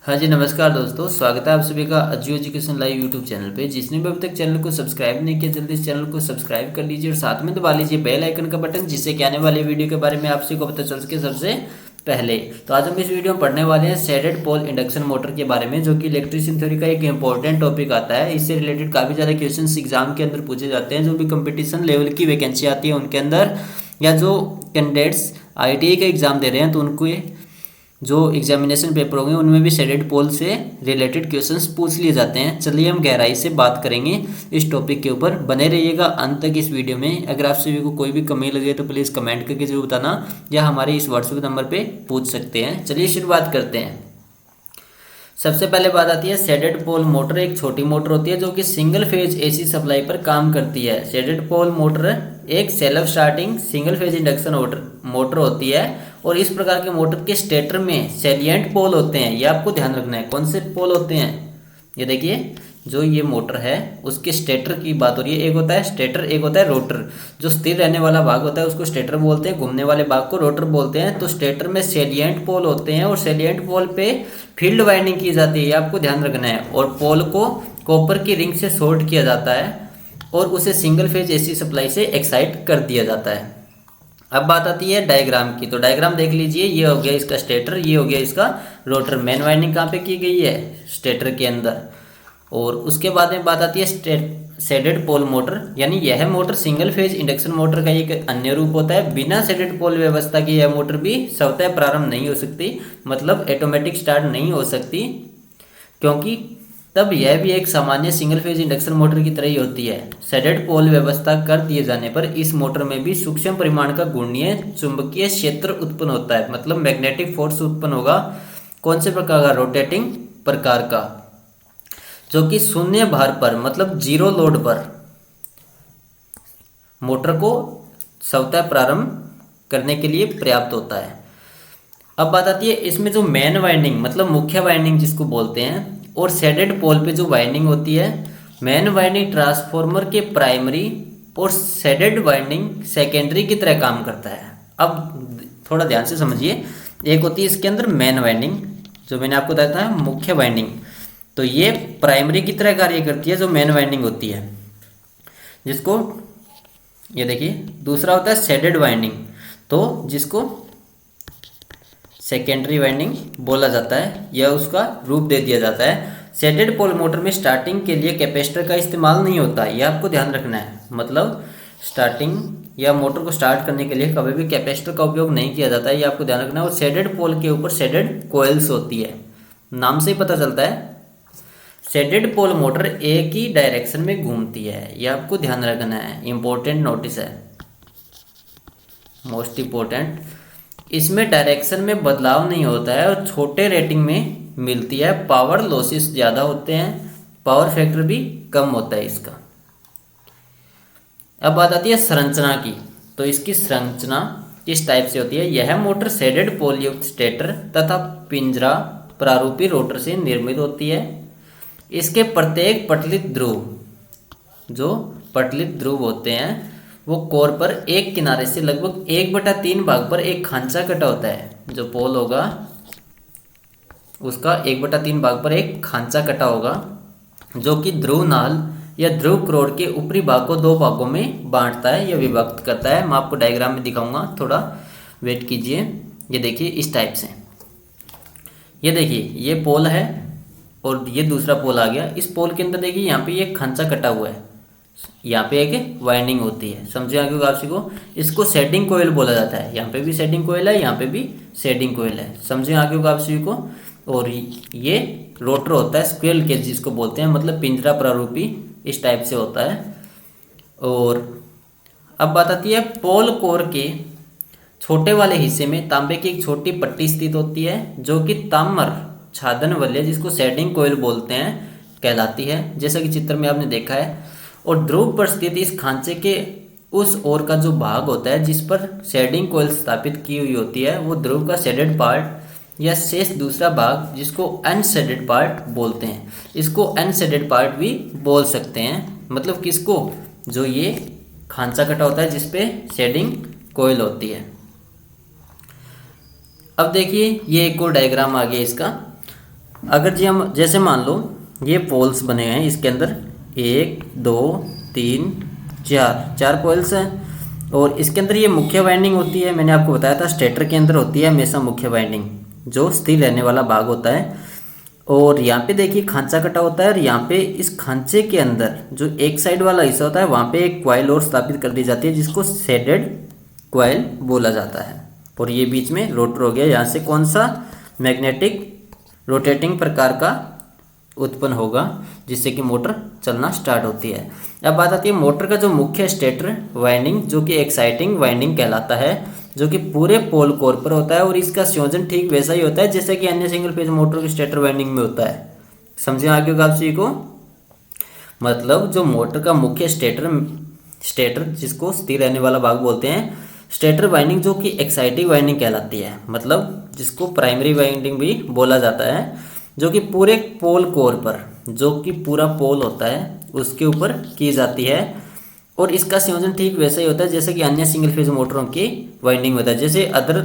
हाँ जी, नमस्कार दोस्तों। स्वागत है आप सभी का Ajju education live YouTube channel पे। जिसने भी अभी तक चैनल को सब्सक्राइब नहीं किया, जल्दी इस चैनल को सब्सक्राइब कर लीजिए और साथ में दबा लीजिए बेल आइकन का बटन, जिससे कि आने वाली वीडियो के बारे में आप सभी को पता चल सके सबसे पहले। तो आज हम इस वीडियो में पढ़ने वाले हैं शेडेड पोल इंडक्शन मोटर के बारे में, जो कि इलेक्ट्रिशियन थ्योरी का एक इंपॉर्टेंट टॉपिक आता है। इससे रिलेटेड काफ़ी ज़्यादा क्वेश्चन एग्जाम के अंदर पूछे जाते हैं। जो भी कंपटीशन लेवल की वैकेंसी आती है उनके अंदर, या जो कैंडिडेट्स IIT का एग्ज़ाम दे रहे हैं तो उनको जो एग्जामिनेशन पेपर होंगे उनमें भी शेडेड पोल से रिलेटेड क्वेश्चंस पूछ लिए जाते हैं। चलिए हम गहराई से बात करेंगे इस टॉपिक के ऊपर। बने रहिएगा अंत तक इस वीडियो में। अगर आप सभी को कोई भी कमी लगे तो प्लीज़ कमेंट करके जरूर बताना, या हमारे इस व्हाट्सएप नंबर पे पूछ सकते हैं। चलिए शुरुआत करते हैं। सबसे पहले बात आती है शेडेड पोल मोटर। एक छोटी मोटर होती है जो कि सिंगल फेज AC सप्लाई पर काम करती है। शेडेड पोल मोटर एक self starting single phase induction motor होती है, और इस प्रकार के मोटर के स्टेटर में सैलिएंट पोल होते हैं। ये आपको ध्यान रखना है। कौन से पोल होते हैं? ये देखिए, जो ये मोटर है उसके स्टेटर की बात हो रही है। एक होता है स्टेटर, एक होता है रोटर। जो स्थिर रहने वाला भाग होता है उसको स्टेटर बोलते हैं, घूमने वाले भाग को रोटर बोलते हैं। तो स्टेटर में सैलिएंट पोल होते हैं, और सैलिएंट पोल पे फील्ड वाइंडिंग की जाती है। ये आपको ध्यान रखना है। और पोल को कॉपर की रिंग से शॉर्ट किया जाता है, और उसे सिंगल फेज AC सप्लाई से एक्साइट कर दिया जाता है। अब बात आती है डायग्राम की। तो डायग्राम देख लीजिए। ये हो गया इसका स्टेटर, ये हो गया इसका रोटर। मेन वाइंडिंग कहाँ पे की गई है? स्टेटर के अंदर। और उसके बाद में बात आती है शेडेड पोल मोटर, यानी यह motor single phase induction motor का एक अन्य रूप होता है। बिना शेडेड पोल व्यवस्था की यह मोटर भी स्वतः प्रारंभ नहीं हो सकती, मतलब ऑटोमेटिक स्टार्ट नहीं हो सकती, क्योंकि तब यह भी एक सामान्य सिंगल फेज इंडक्शन मोटर की तरह ही होती है। शेडेड पोल व्यवस्था कर दिए जाने पर इस मोटर में भी सूक्ष्म परिमाण का घूर्णीय चुंबकीय क्षेत्र उत्पन्न होता है, मतलब मैग्नेटिक फोर्स उत्पन्न होगा। कौन से प्रकार का? रोटेटिंग प्रकार का, जो कि शून्य भार पर, मतलब जीरो लोड पर मोटर को स्वतः प्रारंभ करने के लिए पर्याप्त होता है। अब बात आती है इसमें जो मेन वाइंडिंग, मतलब मुख्य वाइंडिंग जिसको बोलते हैं, और शेडेड पोल पे जो वाइंडिंग होती है, मेन वाइंडिंग ट्रांसफॉर्मर के प्राइमरी और शेडेड वाइंडिंग सेकेंडरी की तरह काम करता है। अब थोड़ा ध्यान से समझिए। एक होती है इसके अंदर मेन वाइंडिंग, जो मैंने आपको बताया था मुख्य वाइंडिंग, तो ये प्राइमरी की तरह कार्य करती है जो मेन वाइंडिंग होती है, जिसको ये देखिए। दूसरा होता है शेडेड वाइंडिंग, तो जिसको सेकेंडरी वाइंडिंग बोला जाता है, या उसका रूप दे दिया जाता है। शेडेड पोल मोटर में स्टार्टिंग के लिए कैपेसिटर का इस्तेमाल नहीं होता, यह आपको ध्यान रखना है। मतलब स्टार्टिंग या मोटर को स्टार्ट करने के लिए कभी भी कैपेसिटर का उपयोग नहीं किया जाता है, यह आपको ध्यान रखना है। और शेडेड पोल के ऊपर शेडेड कोयल्स होती है, नाम से ही पता चलता है। शेडेड पोल मोटर एक ही डायरेक्शन में घूमती है, यह आपको ध्यान रखना है। इंपॉर्टेंट नोटिस है, मोस्ट इंपॉर्टेंट। इसमें डायरेक्शन में बदलाव नहीं होता है, और छोटे रेटिंग में मिलती है। पावर लॉसेस ज़्यादा होते हैं, पावर फैक्टर भी कम होता है इसका। अब बात आती है संरचना की। तो इसकी संरचना किस टाइप से होती है? यह मोटर शेडेड पोल युक्त स्टेटर तथा पिंजरा प्रारूपी रोटर से निर्मित होती है। इसके प्रत्येक पटलित ध्रुव, जो पटलित ध्रुव होते हैं, वो कोर पर एक किनारे से लगभग 1/3 भाग पर एक खांचा कटा होता है। जो पोल होगा उसका 1/3 भाग पर एक खांचा कटा होगा, जो कि ध्रुव नाल या ध्रुव क्रोड के ऊपरी भाग को 2 भागों में बांटता है या विभक्त करता है। मैं आपको डायग्राम में दिखाऊंगा, थोड़ा वेट कीजिए। ये देखिए इस टाइप से। ये देखिए ये पोल है, और ये दूसरा पोल आ गया। इस पोल के अंदर देखिए यहाँ पे ये खांचा कटा हुआ है, यहाँ पे एक वाइंडिंग होती है। समझे आगे आप सभी को? इसको शेडिंग कोयल बोला जाता है। यहाँ पे भी शेडिंग कोयल है, यहाँ पे भी शेडिंग कोयल है। समझे आगे आप सभी को? और ये रोटर होता है, स्क्विरल केज जिसको बोलते हैं, मतलब पिंजरा प्रारूपी, इस टाइप से होता है। और अब बात आती है पोल कोर के छोटे वाले हिस्से में तांबे की एक छोटी पट्टी स्थित होती है, जो कि ताम्र छादन वलय, जिसको शेडिंग कोयल बोलते हैं, कहलाती है, जैसा कि चित्र में आपने देखा है। और ध्रुव पर स्थित इस खांचे के उस ओर का जो भाग होता है जिस पर शेडिंग कोयल स्थापित की हुई होती है, वो ध्रुव का शेडेड पार्ट या शेष दूसरा भाग, जिसको अनशेडेड पार्ट बोलते हैं। इसको अनशेडेड पार्ट भी बोल सकते हैं। मतलब किसको? जो ये खांचा कटा होता है जिसपे शेडिंग कोयल होती है। अब देखिए ये एक और डायग्राम आ गया इसका। अगर जी हम जैसे मान लो ये पोल्स बने हैं, इसके अंदर 1 2 3 4 4 पोल्स हैं, और इसके अंदर ये मुख्य वाइंडिंग होती है। मैंने आपको बताया था स्टेटर के अंदर होती है हमेशा मुख्य वाइंडिंग, जो स्थिर रहने वाला भाग होता है। और यहाँ पे देखिए खांचा कटा होता है, और यहाँ पे इस खांचे के अंदर जो एक साइड वाला हिस्सा होता है वहाँ पे एक कॉइल और स्थापित कर दी जाती है, जिसको शेडेड कॉइल बोला जाता है। और ये बीच में रोटर हो गया, यहाँ से कौन सा मैग्नेटिक रोटेटिंग प्रकार का उत्पन्न होगा, जिससे कि मोटर चलना स्टार्ट होती है। अब बात आती है मोटर का जो मुख्य स्टेटर वाइंडिंग, जो कि एक्साइटिंग वाइंडिंग कहलाता है, जो कि पूरे पोल कोर पर होता है, और इसका संयोजन ठीक वैसा ही होता है जैसे कि अन्य सिंगल फेज मोटर के स्टेटर वाइंडिंग में होता है। समझे आगे होगा आप सभी को। मतलब जो मोटर का मुख्य स्टेटर जिसको स्थिर रहने वाला भाग बोलते हैं, स्टेटर वाइंडिंग जो कि एक्साइटिंग वाइंडिंग कहलाती है, मतलब जिसको प्राइमरी वाइंडिंग भी बोला जाता है, जो कि पूरे पोल कोर पर, जो कि पूरा पोल होता है उसके ऊपर की जाती है। और इसका संयोजन ठीक वैसा ही होता है जैसे कि अन्य सिंगल फेज मोटरों की वाइंडिंग होता है। जैसे अदर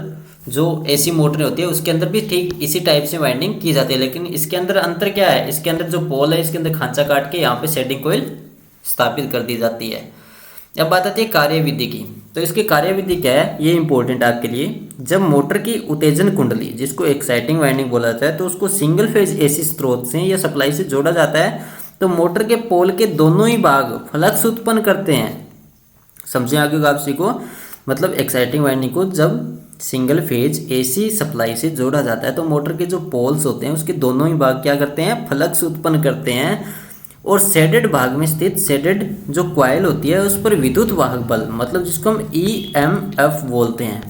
जो एसी मोटरें होती है उसके अंदर भी ठीक इसी टाइप से वाइंडिंग की जाती है, लेकिन इसके अंदर अंतर क्या है, इसके अंदर जो पोल है इसके अंदर खांचा काट के यहाँ पे शेडिंग कॉइल स्थापित कर दी जाती है। अब बात आती है कार्यविधि की, तो इसकी कार्यविधि क्या है ये इंपॉर्टेंट आपके लिए। जब मोटर की उत्तेजन कुंडली, जिसको एक्साइटिंग वाइंडिंग बोला जाता है, तो उसको सिंगल फेज एसी स्रोत से या सप्लाई से जोड़ा जाता है, तो मोटर के पोल के दोनों ही भाग फ्लक्स उत्पन्न करते हैं। समझे आगे होगा आप सभी को। मतलब एक्साइटिंग वाइंडिंग को जब सिंगल फेज एसी सप्लाई से जोड़ा जाता है, तो मोटर के जो पोल्स होते हैं उसके दोनों ही भाग क्या करते हैं, फ्लक्स उत्पन्न करते हैं। और शेडेड भाग में स्थित शेडेड जो कॉइल होती है उस पर विद्युत वाहक बल, मतलब जिसको हम ईएमएफ बोलते हैं,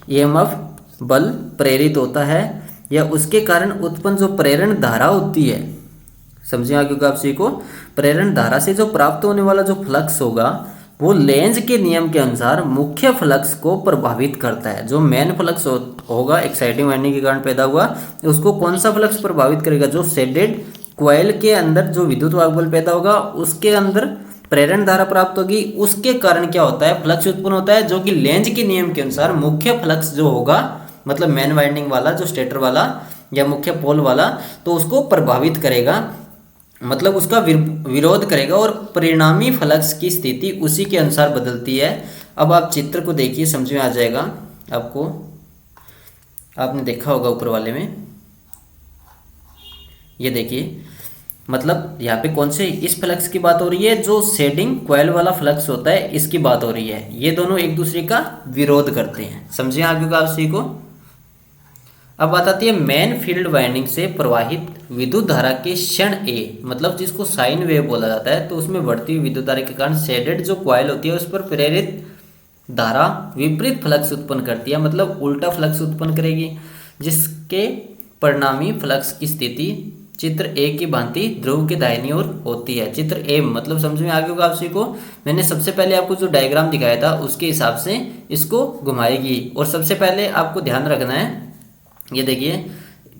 ईएमएफ बल प्रेरित होता है, या उसके कारण उत्पन्न जो प्रेरण धारा होती है। समझिए आगे होगा आप सभी को। प्रेरण धारा से जो प्राप्त होने वाला जो फ्लक्स होगा वो लेंज के नियम के अनुसार मुख्य फ्लक्स को प्रभावित करता है। जो मेन फ्लक्स होगा एक्साइटिंग वाइंडिंग के कारण पैदा हुआ, उसको कौन सा फ्लक्स प्रभावित करेगा, जो शेडेड कॉइल के अंदर जो विद्युत वाहक बल पैदा होगा उसके अंदर प्रेरण धारा प्राप्त होगी, उसके कारण क्या होता है, फ्लक्स उत्पन्न होता है, जो कि लेंज के नियम के अनुसार मुख्य फ्लक्स जो होगा, मतलब मेन वाइंडिंग वाला जो स्टेटर वाला या मुख्य पोल वाला, तो उसको प्रभावित करेगा, मतलब उसका विरोध करेगा, और परिणामी फ्लक्स की स्थिति उसी के अनुसार बदलती है। अब आप चित्र को देखिए, समझ में आ जाएगा आपको। आपने देखा होगा ऊपर वाले में, ये देखिए, मतलब यहाँ पे कौन से इस फ्लक्स की बात हो रही है, जो शेडिंग कॉइल वाला फ्लक्स होता है इसकी बात हो रही है। ये दोनों एक दूसरे का विरोध करते हैं। समझिए आगे का आप सभी को। अब बात आती है मेन फील्ड वाइंडिंग से प्रवाहित विद्युत धारा के क्षण ए, मतलब जिसको साइन वेव बोला जाता है, तो उसमें बढ़ती हुई विद्युत धारा के कारण शेडेड जो कॉइल होती है उस पर प्रेरित धारा विपरीत फ्लक्स उत्पन्न करती है, मतलब उल्टा फ्लक्स उत्पन्न करेगी, जिसके परिणामी फ्लक्स की स्थिति चित्र ए की भांति ध्रुव के दाहिनी ओर होती है। चित्र ए मतलब समझ में आ गया होगा आप सभी को। मैंने सबसे पहले आपको जो डायग्राम दिखाया था उसके हिसाब से इसको घुमाएगी। और सबसे पहले आपको ध्यान रखना है, ये देखिए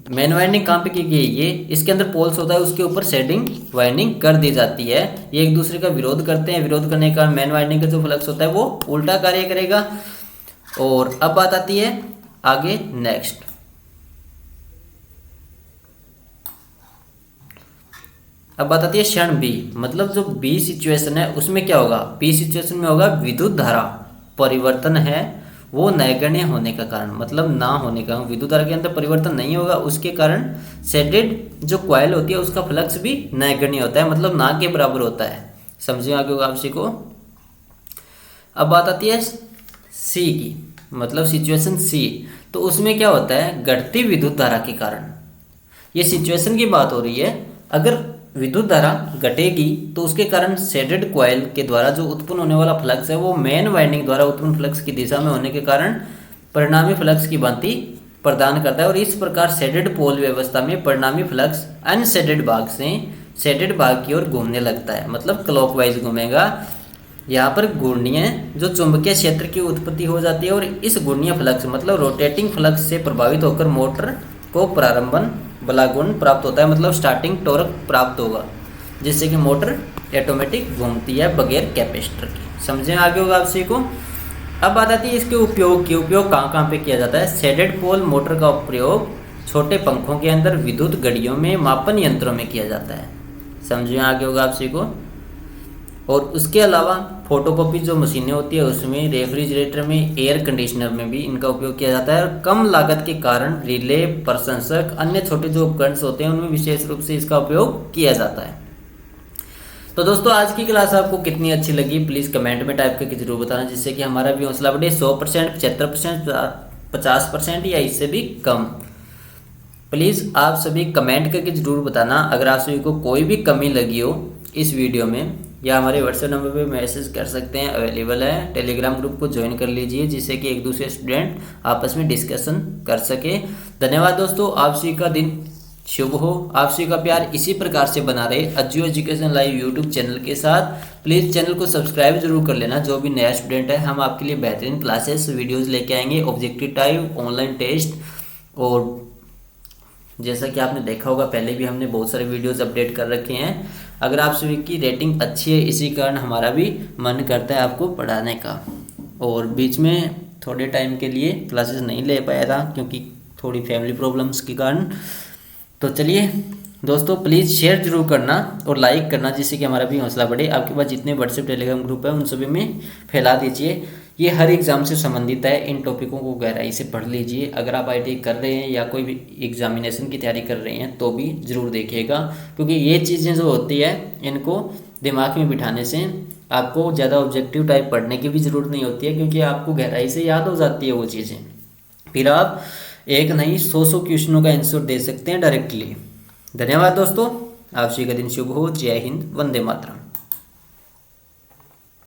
मेन वाइंडिंग कहाँ पे की गई, ये इसके अंदर पोल्स होता है उसके ऊपर शेडिंग वाइंडिंग कर दी जाती है। ये एक दूसरे का विरोध करते हैं, विरोध करने के कारण मेन वाइंडिंग का जो फ्लक्स होता है वो उल्टा कार्य करेगा। और अब बात आती है आगे नेक्स्ट, अब बात आती है क्षण बी, मतलब जो बी सिचुएशन है उसमें क्या होगा, बी सिचुएशन में होगा विद्युत धारा परिवर्तन है वो नगण्य होने का कारण, मतलब ना होने का, विद्युत धारा के अंदर परिवर्तन नहीं होगा, उसके कारण शेडेड जो कॉइल होती है उसका फ्लक्स भी नगण्य होता है, मतलब ना के बराबर होता है। समझिए आगे होगा आप को। अब बात आती है सी की, मतलब सिचुएशन सी, तो उसमें क्या होता है, घटती विद्युत धारा के कारण, ये सिचुएशन की बात हो रही है। अगर विद्युत धारा घटेगी तो उसके कारण शेडेड कॉइल के द्वारा जो उत्पन्न होने वाला फ्लक्स है वो मेन वाइंडिंग द्वारा उत्पन्न फ्लक्स की दिशा में होने के कारण परिणामी फ्लक्स की भांति प्रदान करता है। और इस प्रकार शेडेड पोल व्यवस्था में परिणामी फ्लक्स अनशेडेड भाग से शेडेड भाग की ओर घूमने लगता है, मतलब क्लॉकवाइज घूमेगा। यहाँ पर घूर्णीय जो चुंबकीय क्षेत्र की उत्पत्ति हो जाती है, और इस घूर्णीय फ्लक्स मतलब रोटेटिंग फ्लक्स से प्रभावित होकर मोटर को प्रारंभन बलागुण प्राप्त होता है, मतलब स्टार्टिंग टॉर्क प्राप्त होगा, जिससे कि मोटर ऑटोमेटिक घूमती है बगैर कैपेसिटर के। समझे आगे होगा आप सभी को। अब बात आती है इसके उपयोग की, उपयोग कहाँ कहाँ पे किया जाता है। शेडेड पोल मोटर का प्रयोग छोटे पंखों के अंदर, विद्युत घड़ियों में, मापन यंत्रों में किया जाता है। समझ में आ गया होगा आप सभी को। और उसके अलावा फोटोकॉपी जो मशीनें होती है उसमें, रेफ्रिजरेटर में, एयर कंडीशनर में भी इनका उपयोग किया जाता है। और कम लागत के कारण रिले, प्रशंसक, अन्य छोटे जो उपकरण होते हैं उनमें विशेष रूप से इसका उपयोग किया जाता है। तो दोस्तों आज की क्लास आपको कितनी अच्छी लगी प्लीज़ कमेंट में टाइप करके जरूर बताना, जिससे कि हमारा भी हौसला बढ़े। 100%, 75%, 50% या इससे भी कम। प्लीज़ आप सभी कमेंट करके ज़रूर बताना। अगर आप सभी को कोई भी कमी लगी हो इस वीडियो में, या हमारे व्हाट्सएप नंबर पे मैसेज कर सकते हैं, अवेलेबल है। टेलीग्राम ग्रुप को ज्वाइन कर लीजिए, जिससे कि एक दूसरे स्टूडेंट आपस में डिस्कशन कर सके। धन्यवाद दोस्तों, आप सभी का दिन शुभ हो। आप सभी का प्यार इसी प्रकार से बना रहे Ajju education live YouTube channel के साथ। प्लीज़ चैनल को सब्सक्राइब जरूर कर लेना। जो भी नया स्टूडेंट है, हम आपके लिए बेहतरीन क्लासेस वीडियोज़ लेके आएंगे, ऑब्जेक्टिव टाइप, ऑनलाइन टेस्ट, और जैसा कि आपने देखा होगा पहले भी हमने बहुत सारे वीडियोस अपडेट कर रखे हैं। अगर आप सभी की रेटिंग अच्छी है, इसी कारण हमारा भी मन करता है आपको पढ़ाने का। और बीच में थोड़े टाइम के लिए क्लासेस नहीं ले पाया था क्योंकि थोड़ी फैमिली प्रॉब्लम्स के कारण। तो चलिए दोस्तों, प्लीज़ शेयर जरूर करना और लाइक करना, जिससे कि हमारा भी हौसला बढ़े। आपके पास जितने व्हाट्सएप टेलीग्राम ग्रुप है उन सभी में फैला दीजिए। ये हर एग्ज़ाम से संबंधित है, इन टॉपिकों को गहराई से पढ़ लीजिए। अगर आप IIT कर रहे हैं या कोई भी एग्जामिनेशन की तैयारी कर रहे हैं तो भी ज़रूर देखिएगा, क्योंकि ये चीज़ें जो होती है इनको दिमाग में बिठाने से आपको ज़्यादा ऑब्जेक्टिव टाइप पढ़ने की भी ज़रूरत नहीं होती है, क्योंकि आपको गहराई से याद हो जाती है वो चीज़ें। फिर आप एक नहीं 100 क्वेश्चनों का आंसर दे सकते हैं डायरेक्टली। धन्यवाद दोस्तों, आप सभी का दिन शुभ हो। जय हिंद, वंदे मातरम।